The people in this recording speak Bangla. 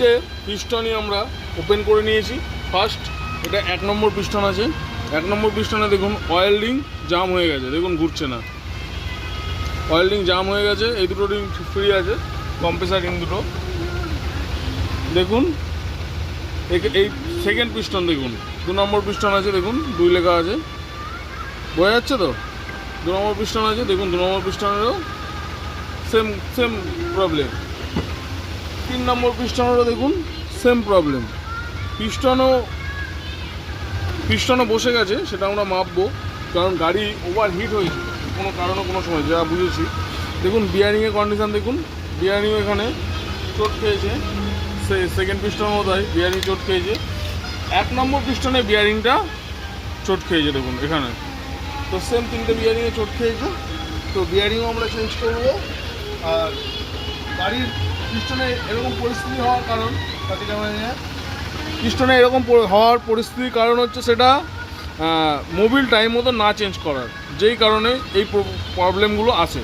তিনটে পিস্টনই আমরা ওপেন করে নিয়েছি। ফার্স্ট এটা 1 নম্বর পিস্টন আছে। 1 নম্বর পিস্টনে দেখুন অয়েল রিং জাম হয়ে গেছে, দেখুন ঘুরছে না, অয়েল রিং জাম হয়ে গেছে। এই দুটো রিং ফ্রি আছে, কম্প্রেসার রিং দুটো। দেখুন এই সেকেন্ড পিস্টন দেখুন 2 নম্বর পিস্টন আছে, দেখুন 2 লেখা আছে, বোঝা যাচ্ছে তো? 2 নম্বর পিস্টন আছে, দেখুন 2 নম্বর পিস্টনেরও সেম প্রবলেম। 3 নম্বর পিস্টনেরও দেখুন সেম প্রবলেম। পিস্টনও বসে গেছে, সেটা আমরা মাপবো, কারণ গাড়ি ওভারহিট হয়েছে কোনো কারণে কোনো সময়, যা বুঝেছি। দেখুন বিয়ারিংয়ের কন্ডিশান দেখুন, বিয়ারিংও এখানে চোট খেয়েছে। সেকেন্ড পিস্টনের মতোই বিয়ারিং চোট খেয়েছে। 1 নম্বর পিস্টনে বিয়ারিংটা চোট খেয়েছে দেখুন এখানে। তো সেম 3টে বিয়ারিংয়ে চোট খেয়েছে, তো বিয়ারিংও আমরা চেঞ্জ করবো। আর গাড়ির পিস্টনে এরকম পরিস্থিতি হওয়ার কারণ, পিস্টনে এরকম হওয়ার পরিস্থিতির কারণ হচ্ছে সেটা মোবিল টাইম মতো না চেঞ্জ করার, যেই কারণে এই প্রবলেমগুলো আসে।